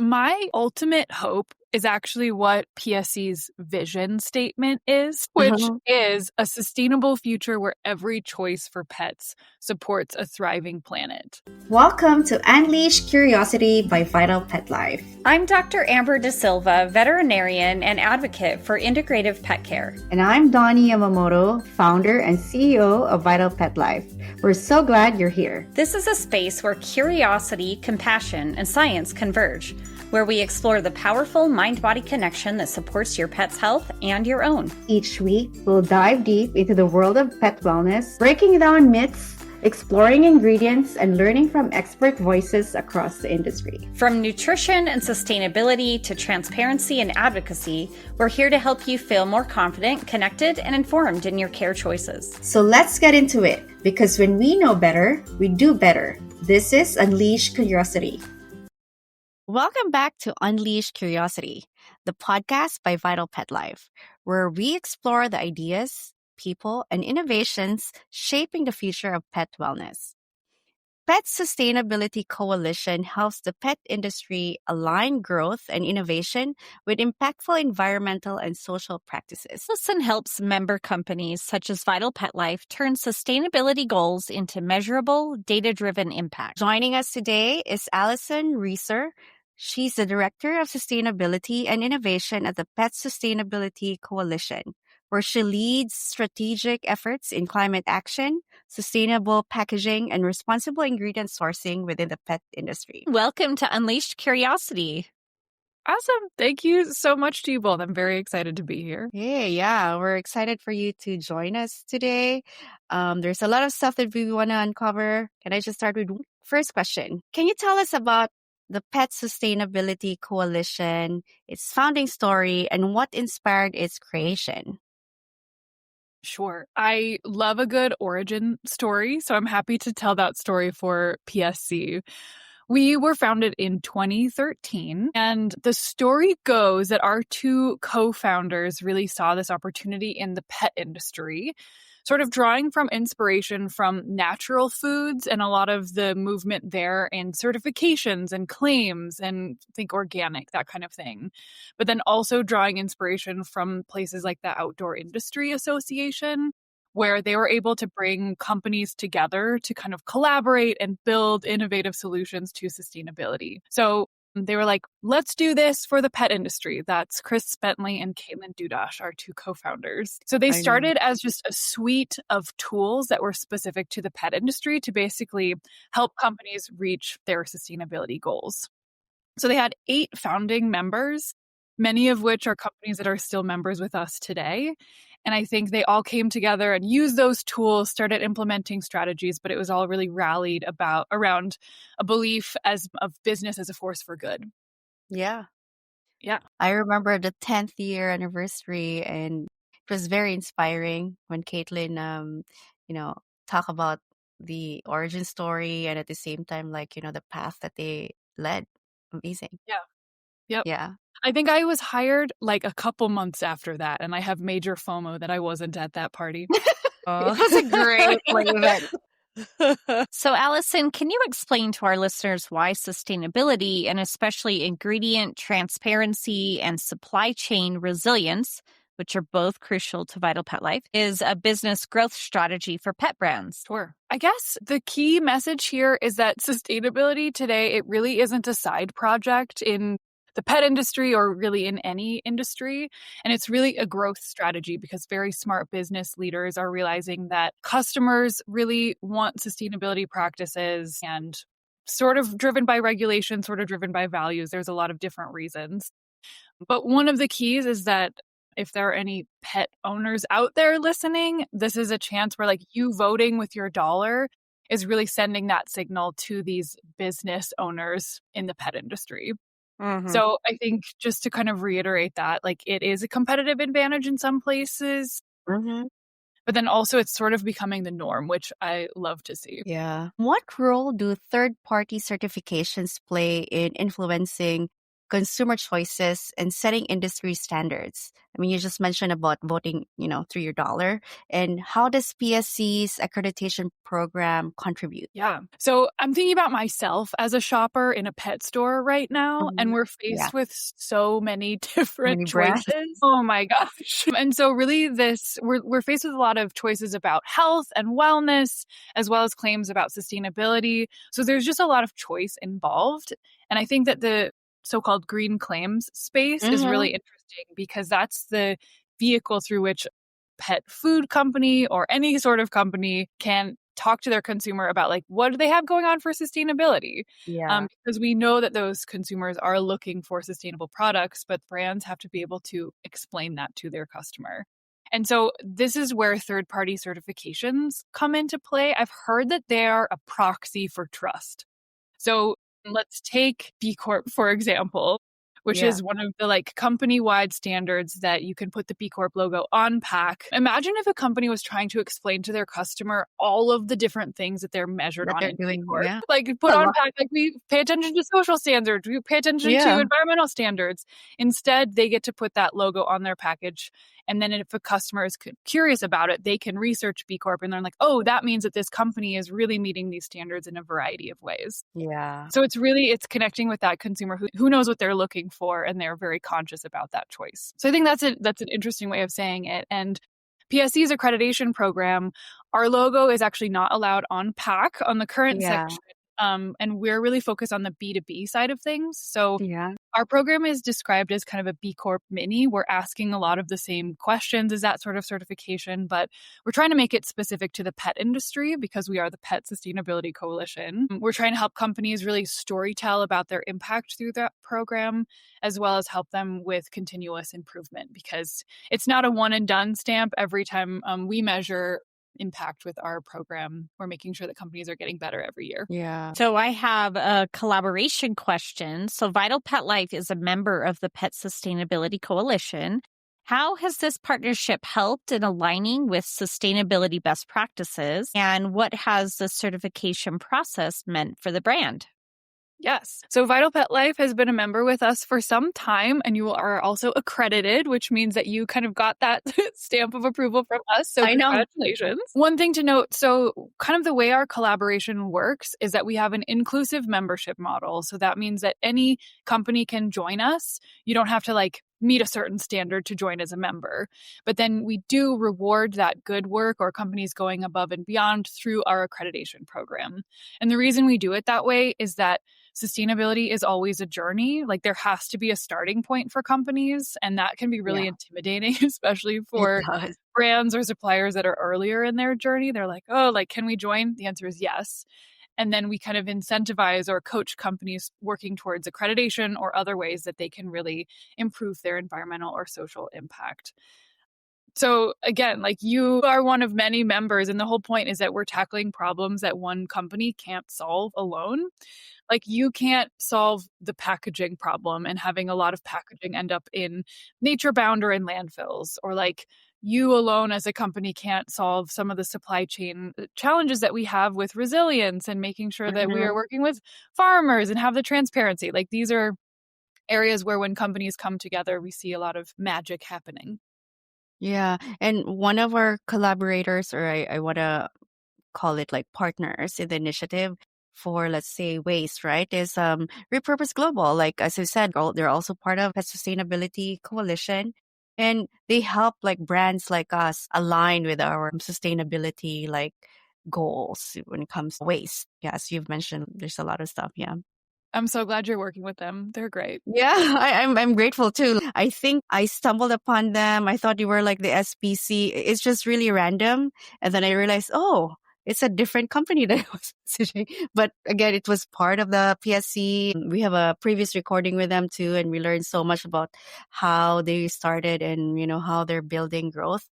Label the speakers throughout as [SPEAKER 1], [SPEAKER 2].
[SPEAKER 1] my ultimate hope is actually what PSC's vision statement is, which is a sustainable future where every choice for pets supports a thriving planet.
[SPEAKER 2] Welcome to Unleash Curiosity by Vital Pet Life.
[SPEAKER 3] I'm Dr. Amber De Silva, veterinarian and advocate for integrative pet care.
[SPEAKER 2] And I'm Donie Yamamoto, founder and CEO of Vital Pet Life. We're so glad you're here.
[SPEAKER 3] This is a space where curiosity, compassion, and science converge, where we explore the powerful mind-body connection that supports your pet's health and your own.
[SPEAKER 2] Each week, we'll dive deep into the world of pet wellness, breaking down myths, exploring ingredients, and learning from expert voices across the industry.
[SPEAKER 3] From nutrition and sustainability to transparency and advocacy, we're here to help you feel more confident, connected, and informed in your care choices.
[SPEAKER 2] So let's get into it, because when we know better, we do better. This is Unleash Curiosity. Welcome back to Unleash Curiosity, the podcast by Vital Pet Life, where we explore the ideas, people, and innovations shaping the future of pet wellness. Pet Sustainability Coalition helps the pet industry align growth and innovation with impactful environmental and social practices.
[SPEAKER 4] Allison helps member companies such as Vital Pet Life turn sustainability goals into measurable, data-driven impact.
[SPEAKER 2] Joining us today is Allison Reser. She's the Director of Sustainability and Innovation at the Pet Sustainability Coalition, where she leads strategic efforts in climate action, sustainable packaging, and responsible ingredient sourcing within the pet industry.
[SPEAKER 4] Welcome to Unleashed Curiosity.
[SPEAKER 1] Awesome. Thank you so much to you both. I'm very excited to be here.
[SPEAKER 2] Yeah, we're excited for you to join us today. There's a lot of stuff that we want to uncover. Can I just start with first question? Can you tell us about the Pet Sustainability Coalition, its founding story, and what inspired its creation?
[SPEAKER 1] Sure. I love a good origin story, so I'm happy to tell that story for PSC. We were founded in 2013, and the story goes that our two co-founders really saw this opportunity in the pet industry, sort of drawing from inspiration from natural foods and a lot of the movement there in certifications and claims and think organic, that kind of thing. But then also drawing inspiration from places like the Outdoor Industry Association, where they were able to bring companies together to kind of collaborate and build innovative solutions to sustainability. So they were like, let's do this for the pet industry. That's Chris Bentley and Caitlin Dudash, our two co-founders. So they started as just a suite of tools that were specific to the pet industry to basically help companies reach their sustainability goals. So they had 8 founding members, many of which are companies that are still members with us today. And I think they all came together and used those tools, started implementing strategies, but it was all really rallied around a belief of business as a force for good.
[SPEAKER 2] Yeah.
[SPEAKER 1] Yeah.
[SPEAKER 2] I remember the 10th year anniversary, and it was very inspiring when Caitlin, talk about the origin story and at the same time, the path that they led. Amazing.
[SPEAKER 1] Yeah. Yep.
[SPEAKER 2] Yeah.
[SPEAKER 1] I think I was hired like a couple months after that, and I have major FOMO that I wasn't at that party.
[SPEAKER 2] It was a great event.
[SPEAKER 4] So, Allison, can you explain to our listeners why sustainability, and especially ingredient transparency and supply chain resilience, which are both crucial to Vital Pet Life, is a business growth strategy for pet brands?
[SPEAKER 1] Sure. I guess the key message here is that sustainability today, it really isn't a side project in the pet industry or really in any industry. And it's really a growth strategy because very smart business leaders are realizing that customers really want sustainability practices, and sort of driven by regulation, sort of driven by values. There's a lot of different reasons. But one of the keys is that if there are any pet owners out there listening, this is a chance where you voting with your dollar is really sending that signal to these business owners in the pet industry.
[SPEAKER 2] Mm-hmm.
[SPEAKER 1] So I think just to kind of reiterate that, it is a competitive advantage in some places, but then also it's sort of becoming the norm, which I love to see.
[SPEAKER 2] Yeah. What role do third-party certifications play in influencing consumer choices and setting industry standards? I mean, you just mentioned about voting, through your dollar. And how does PSC's accreditation program contribute?
[SPEAKER 1] Yeah. So I'm thinking about myself as a shopper in a pet store right now, and we're
[SPEAKER 2] Yeah.
[SPEAKER 1] faced with so many different
[SPEAKER 2] Many brands.
[SPEAKER 1] choices. Oh my gosh. And so really we're faced with a lot of choices about health and wellness, as well as claims about sustainability. So there's just a lot of choice involved. And I think that the so-called green claims space is really interesting because that's the vehicle through which pet food company or any sort of company can talk to their consumer about like what do they have going on for sustainability.
[SPEAKER 2] Yeah.
[SPEAKER 1] Because we know that those consumers are looking for sustainable products, but brands have to be able to explain that to their customer. And so this is where third-party certifications come into play. I've heard that they are a proxy for trust. So let's take B Corp, for example, which
[SPEAKER 2] Yeah.
[SPEAKER 1] is one of the like company-wide standards that you can put the B Corp logo on pack. Imagine if a company was trying to explain to their customer all of the different things that they're measured
[SPEAKER 2] That
[SPEAKER 1] on
[SPEAKER 2] they're
[SPEAKER 1] in B
[SPEAKER 2] doing.
[SPEAKER 1] Corp.
[SPEAKER 2] Yeah.
[SPEAKER 1] Like put
[SPEAKER 2] A
[SPEAKER 1] on
[SPEAKER 2] lot.
[SPEAKER 1] pack, like we pay attention to social standards, we pay attention to
[SPEAKER 2] Yeah.
[SPEAKER 1] environmental standards. Instead, they get to put that logo on their package. And then if a customer is curious about it, they can research B Corp and learn like, oh, that means that this company is really meeting these standards in a variety of ways.
[SPEAKER 2] Yeah.
[SPEAKER 1] So it's connecting with that consumer who knows what they're looking for, and they're very conscious about that choice. So I think that's an interesting way of saying it. And PSC's accreditation program, our logo is actually not allowed on pack on the current section. And we're really focused on the B2B side of things. So
[SPEAKER 2] Yeah.
[SPEAKER 1] our program is described as kind of a B Corp mini. We're asking a lot of the same questions as that sort of certification, but we're trying to make it specific to the pet industry because we are the Pet Sustainability Coalition. We're trying to help companies really storytell about their impact through that program, as well as help them with continuous improvement because it's not a one and done stamp. Every time we measure impact with our program, we're making sure that companies are getting better every year.
[SPEAKER 2] Yeah.
[SPEAKER 4] So I have a collaboration question. So Vital Pet Life is a member of the Pet Sustainability Coalition. How has this partnership helped in aligning with sustainability best practices? And what has the certification process meant for the brand?
[SPEAKER 1] Yes. So Vital Pet Life has been a member with us for some time, and you are also accredited, which means that you kind of got that stamp of approval from us. So
[SPEAKER 2] I know.
[SPEAKER 1] congratulations. One thing to note, so kind of the way our collaboration works is that we have an inclusive membership model. So that means that any company can join us. You don't have to like meet a certain standard to join as a member. But then we do reward that good work or companies going above and beyond through our accreditation program. And the reason we do it that way is that sustainability is always a journey. Like there has to be a starting point for companies, and that can be really intimidating, especially for brands or suppliers that are earlier in their journey. They're like, oh, like, can we join? The answer is yes. And then we kind of incentivize or coach companies working towards accreditation or other ways that they can really improve their environmental or social impact. So again, like you are one of many members, and the whole point is that we're tackling problems that one company can't solve alone. Like you can't solve the packaging problem and having a lot of packaging end up in nature bound or in landfills, or like you alone as a company can't solve some of the supply chain challenges that we have with resilience and making sure that we are working with farmers and have the transparency. Like these are areas where when companies come together, we see a lot of magic happening.
[SPEAKER 2] Yeah. And one of our collaborators, or I want to call it like partners in the initiative for, let's say, waste, right, is Repurpose Global. Like, as you said, they're also part of a sustainability coalition. And they help like brands like us align with our sustainability like goals when it comes to waste. Yeah, as you've mentioned, there's a lot of stuff. Yeah.
[SPEAKER 1] I'm so glad you're working with them. They're great.
[SPEAKER 2] Yeah, I'm grateful too. I think I stumbled upon them. I thought you were like the SPC. It's just really random. And then I realized, oh, it's a different company that I was messaging. But again, it was part of the PSC. We have a previous recording with them too. And we learned so much about how they started and, how they're building growth.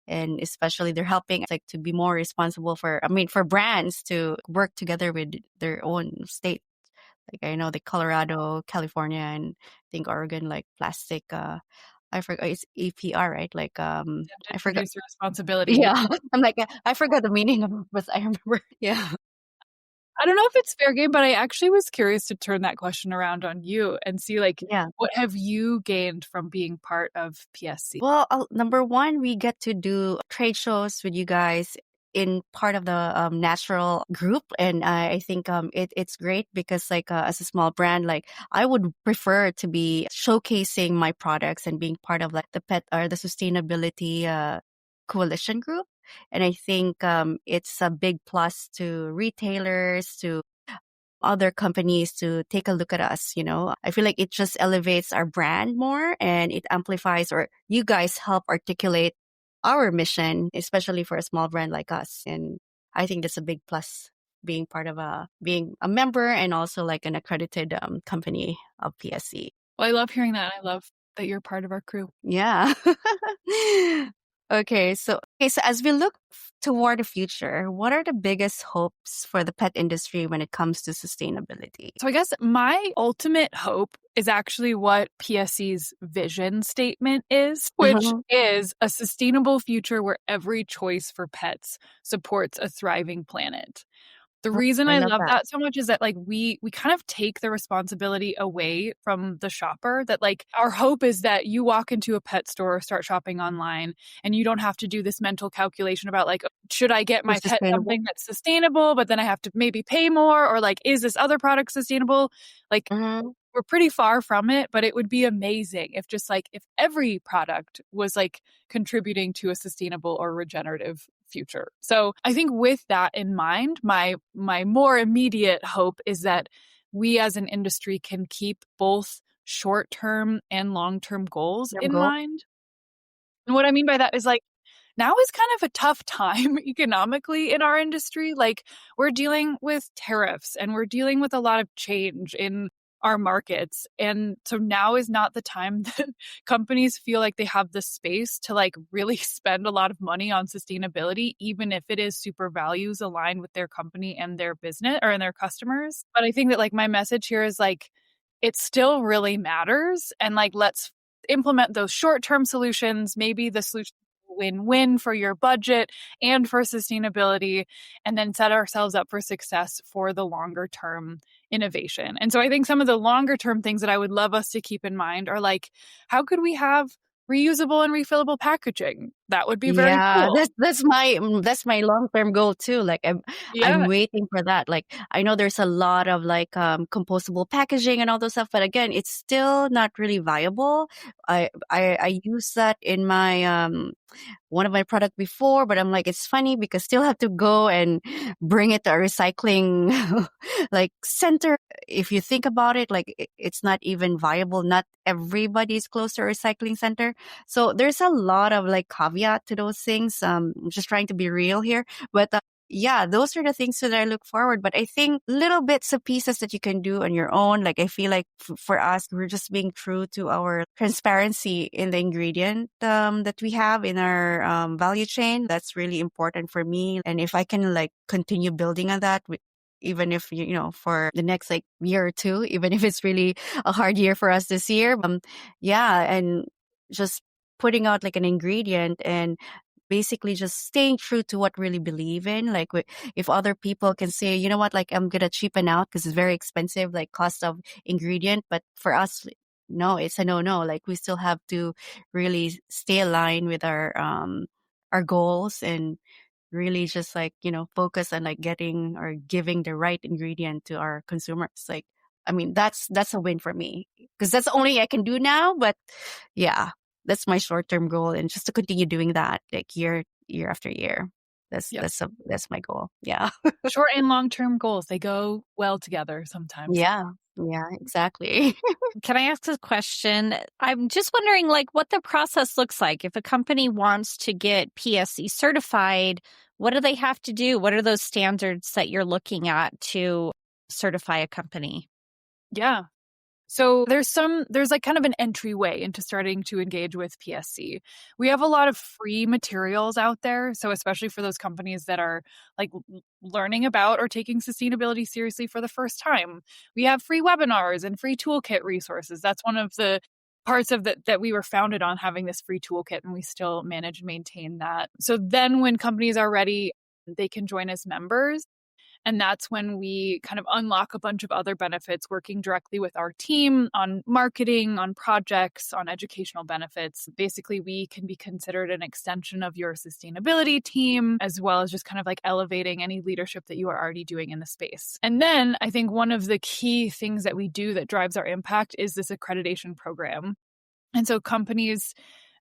[SPEAKER 2] And especially they're helping like to be more responsible for brands to work together with their own state. Like I know the Colorado, California, and I think Oregon, like plastic. I forgot it's APR, right? Like I forgot.
[SPEAKER 1] Producer responsibility.
[SPEAKER 2] Yeah, I'm like I forgot the meaning of it, but I remember. Yeah.
[SPEAKER 1] I don't know if it's fair game, but I actually was curious to turn that question around on you and see
[SPEAKER 2] Yeah.
[SPEAKER 1] what have you gained from being part of PSC?
[SPEAKER 2] Well, number one, we get to do trade shows with you guys in part of the natural group, and I think it's great because as a small brand, like I would prefer to be showcasing my products and being part of like the pet or the sustainability coalition group. And I think it's a big plus to retailers, to other companies to take a look at us. I feel like it just elevates our brand more and it amplifies, or you guys help articulate our mission, especially for a small brand like us. And I think that's a big plus, being part of being a member and also like an accredited company of PSC.
[SPEAKER 1] Well, I love hearing that. I love that you're part of our crew.
[SPEAKER 2] Yeah. Okay, so as we look toward the future, what are the biggest hopes for the pet industry when it comes to sustainability?
[SPEAKER 1] So I guess my ultimate hope is actually what PSC's vision statement is, which is a sustainable future where every choice for pets supports a thriving planet. The reason
[SPEAKER 2] I
[SPEAKER 1] I
[SPEAKER 2] love
[SPEAKER 1] love
[SPEAKER 2] that.
[SPEAKER 1] that so much is that we kind of take the responsibility away from the shopper, that our hope is that you walk into a pet store or start shopping online and you don't have to do this mental calculation about should I get my pet something that's sustainable, but then I have to maybe pay more, or is this other product sustainable? We're pretty far from it, but it would be amazing if if every product was contributing to a sustainable or regenerative future. So I think with that in mind, my more immediate hope is that we as an industry can keep both short-term and long-term goals in mind. And what I mean by that is now is kind of a tough time economically in our industry. We're dealing with tariffs and we're dealing with a lot of change in our markets. And so now is not the time that companies feel like they have the space to really spend a lot of money on sustainability, even if it is super values aligned with their company and their business or in their customers. But I think that my message here is it still really matters. And let's implement those short-term solutions, maybe the solution win-win for your budget and for sustainability, and then set ourselves up for success for the longer term innovation. And so I think some of the longer term things that I would love us to keep in mind are how could we have reusable and refillable packaging? That would be very cool.
[SPEAKER 2] That's my long-term goal too. I'm waiting for that. I know there's a lot of compostable packaging and all those stuff, but again, it's still not really viable. I use that in my one of my product before, but I'm it's funny because still have to go and bring it to a recycling center. If you think about it, it's not even viable. Not everybody's close to a recycling center. So there's a lot of caveat to those things. I'm just trying to be real here, but yeah, those are the things that I look forward. But I think little bits of pieces that you can do on your own. I feel like for us, we're just being true to our transparency in the ingredient that we have in our value chain. That's really important for me. And if I can continue building on that, even if for the next year or two, even if it's really a hard year for us this year, and just putting out an ingredient and basically just staying true to what really believe in. If other people can say, you know what, I'm gonna cheapen out because it's very expensive, cost of ingredient, but for us, no, it's a no. We still have to really stay aligned with our goals and really just focus on getting or giving the right ingredient to our consumers. That's a win for me because that's the only I can do now. But yeah, that's my short-term goal, and just to continue doing that year after year. That's my goal. Yeah.
[SPEAKER 1] Short and long-term goals, they go well together sometimes.
[SPEAKER 2] Yeah, exactly.
[SPEAKER 4] Can I ask a question? I'm just wondering what the process looks like. If a company wants to get PSC certified, what do they have to do? What are those standards that you're looking at to certify a company?
[SPEAKER 1] Yeah. So there's kind of an entryway into starting to engage with PSC. We have a lot of free materials out there. So especially for those companies that are learning about or taking sustainability seriously for the first time, we have free webinars and free toolkit resources. That's one of the parts of that we were founded on, having this free toolkit, and we still manage and maintain that. So then when companies are ready, they can join as members. And that's when we kind of unlock a bunch of other benefits working directly with our team on marketing, on projects, on educational benefits. Basically, we can be considered an extension of your sustainability team, as well as just kind of like elevating any leadership that you are already doing in the space. And then I think one of the key things that we do that drives our impact is this accreditation program. And so companies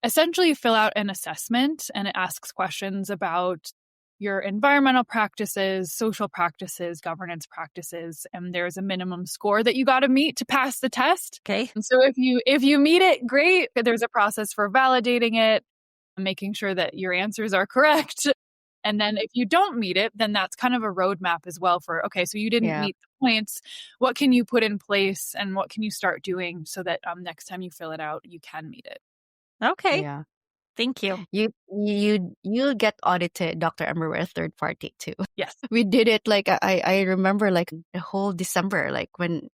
[SPEAKER 1] essentially fill out an assessment, and it asks questions about your environmental practices, social practices, governance practices, and there's a minimum score that you got to meet to pass the test.
[SPEAKER 4] Okay.
[SPEAKER 1] And so if you meet it, great. There's a process for validating it, making sure that your answers are correct. And then if you don't meet it, then that's kind of a roadmap as well for, okay, so you didn't meet the points. What can you put in place and what can you start doing so that next time you fill it out, you can meet it?
[SPEAKER 4] Okay.
[SPEAKER 2] Yeah.
[SPEAKER 4] Thank you.
[SPEAKER 2] You'll get audited, Dr. Amber, with a third party too.
[SPEAKER 1] Yes.
[SPEAKER 2] We did it like I remember like the whole December, like when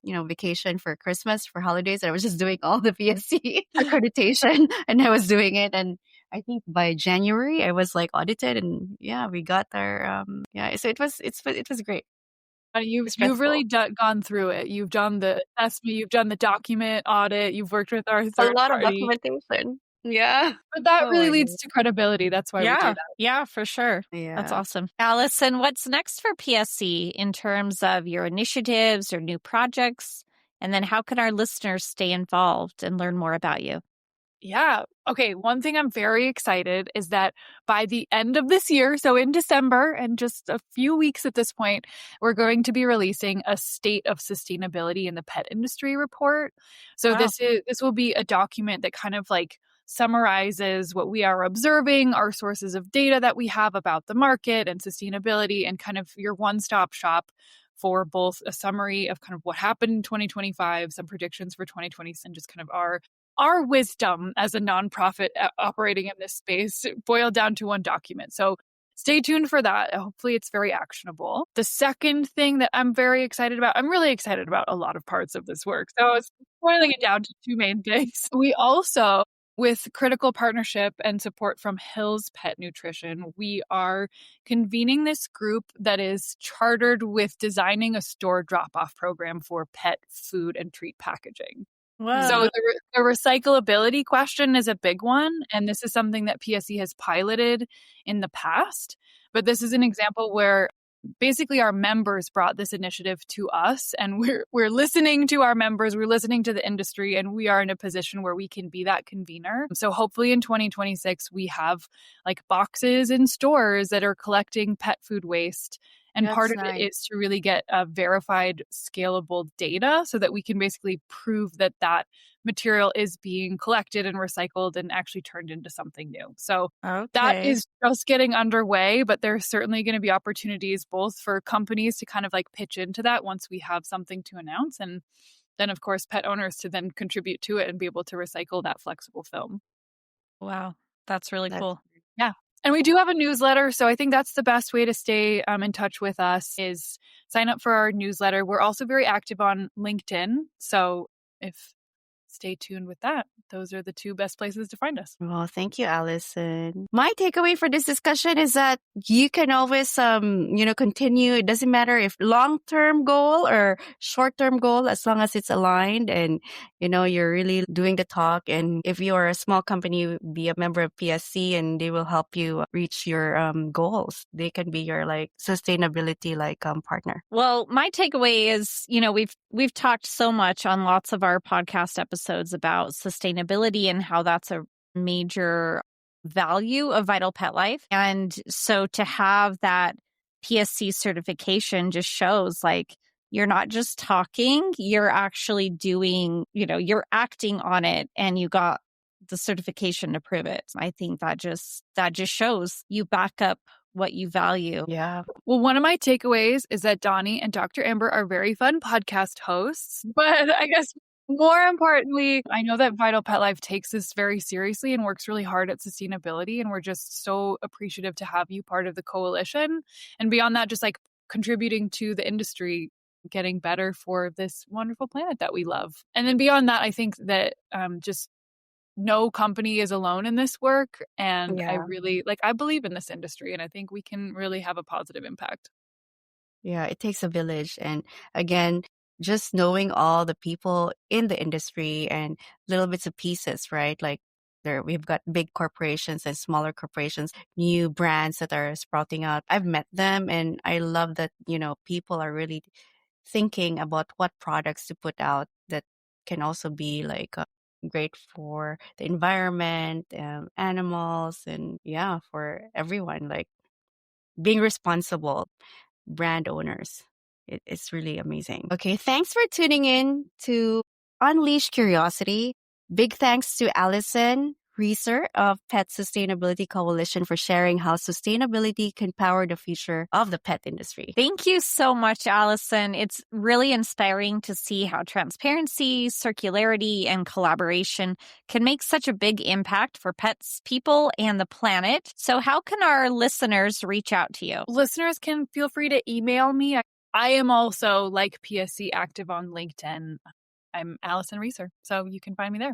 [SPEAKER 2] vacation for Christmas, for holidays, and I was just doing all the PSC accreditation and I was doing it, and I think by January I was like audited, and we got our so it was great.
[SPEAKER 1] You've really gone through it. You've done the assessment, you've done the document audit, you've worked with our
[SPEAKER 2] A
[SPEAKER 1] third
[SPEAKER 2] lot of
[SPEAKER 1] party.
[SPEAKER 2] documentation. Yeah.
[SPEAKER 1] But that
[SPEAKER 2] Oh
[SPEAKER 1] really
[SPEAKER 2] my
[SPEAKER 1] leads to credibility. That's why we do that.
[SPEAKER 4] Yeah, for sure.
[SPEAKER 2] Yeah.
[SPEAKER 4] That's awesome. Allison, what's next for PSC in terms of your initiatives or new projects? And then how can our listeners stay involved and learn more about you?
[SPEAKER 1] Yeah. Okay. One thing I'm very excited is that by the end of this year, so in December and just a few weeks at this point, we're going to be releasing a State of Sustainability in the Pet Industry report. So this will be a document that kind of like summarizes what we are observing, our sources of data that we have about the market and sustainability, and kind of your one-stop shop for both a summary of kind of what happened in 2025, some predictions for 2020, and just kind of our wisdom as a nonprofit operating in this space boiled down to one document. So stay tuned for that. Hopefully it's very actionable. The second thing that I'm very excited about, I'm really excited about a lot of parts of this work. So it's boiling it down to two main things. We also, with critical partnership and support from Hill's Pet Nutrition, we are convening this group that is chartered with designing a store drop-off program for pet food and treat packaging.
[SPEAKER 4] Wow.
[SPEAKER 1] So the recyclability question is a big one, and this is something that PSC has piloted in the past. But this is an example where basically our members brought this initiative to us, and we're listening to our members, we're listening to the industry, and we are in a position where we can be that convener. So hopefully in 2026 we have like boxes in stores that are collecting pet food waste. And part of it is to really get a verified, scalable data so that we can basically prove that that material is being collected and recycled and actually turned into something new. So that is just getting underway, but there's certainly going to be opportunities both for companies to kind of like pitch into that once we have something to announce. And then, of course, pet owners to then contribute to it and be able to recycle that flexible film.
[SPEAKER 4] Wow. That's really cool.
[SPEAKER 1] Yeah. And we do have a newsletter, so I think that's the best way to stay in touch with us is sign up for our newsletter. We're also very active on LinkedIn, so stay tuned with that. Those are the two best places to find us.
[SPEAKER 2] Well, thank you, Allison. My takeaway for this discussion is that you can always, continue. It doesn't matter if long-term goal or short-term goal, as long as it's aligned and, you're really doing the talk. And if you are a small company, be a member of PSC and they will help you reach your goals. They can be your sustainability partner.
[SPEAKER 4] Well, my takeaway is, we've talked so much on lots of our podcast episodes about sustainability and how that's a major value of Vital Pet Life. And so to have that PSC certification just shows you're not just talking, you're actually doing, you're acting on it and you got the certification to prove it. I think that just shows you back up what you value.
[SPEAKER 2] Yeah.
[SPEAKER 1] Well, one of my takeaways is that Donie and Dr. Amber are very fun podcast hosts, but I guess more importantly, I know that Vital Pet Life takes this very seriously and works really hard at sustainability. And we're just so appreciative to have you part of the coalition. And beyond that, just contributing to the industry, getting better for this wonderful planet that we love. And then beyond that, I think that just no company is alone in this work. And I really I believe in this industry, and I think we can really have a positive impact.
[SPEAKER 2] Yeah, it takes a village. And again, just knowing all the people in the industry and little bits of pieces, right? Like we've got big corporations and smaller corporations, new brands that are sprouting out. I've met them and I love that, people are really thinking about what products to put out that can also be like great for the environment, animals, and yeah, for everyone, like being responsible brand owners. It's really amazing. Okay, thanks for tuning in to Unleash Curiosity. Big thanks to Allison Reser of Pet Sustainability Coalition for sharing how sustainability can power the future of the pet industry.
[SPEAKER 4] Thank you so much, Allison. It's really inspiring to see how transparency, circularity, and collaboration can make such a big impact for pets, people, and the planet. So how can our listeners reach out to you?
[SPEAKER 1] Listeners can feel free to email me. I am also, like PSC, active on LinkedIn. I'm Allison Reser, so you can find me there.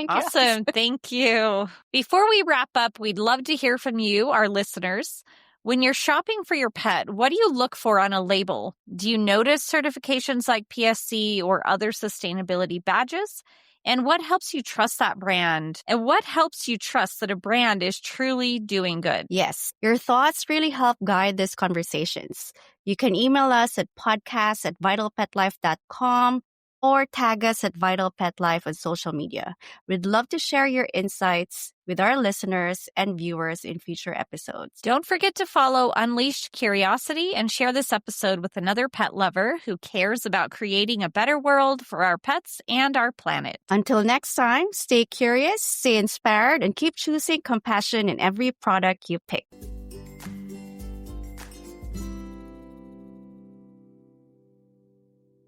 [SPEAKER 4] Awesome. Thank you. Before we wrap up, we'd love to hear from you, our listeners. When you're shopping for your pet, what do you look for on a label? Do you notice certifications like PSC or other sustainability badges? And what helps you trust that brand? And what helps you trust that a brand is truly doing good?
[SPEAKER 2] Yes, your thoughts really help guide these conversations. You can email us at podcast@vitalpetlife.com or tag us at Vital Pet Life on social media. We'd love to share your insights with our listeners and viewers in future episodes.
[SPEAKER 4] Don't forget to follow Unleashed Curiosity and share this episode with another pet lover who cares about creating a better world for our pets and our planet.
[SPEAKER 2] Until next time, stay curious, stay inspired, and keep choosing compassion in every product you pick.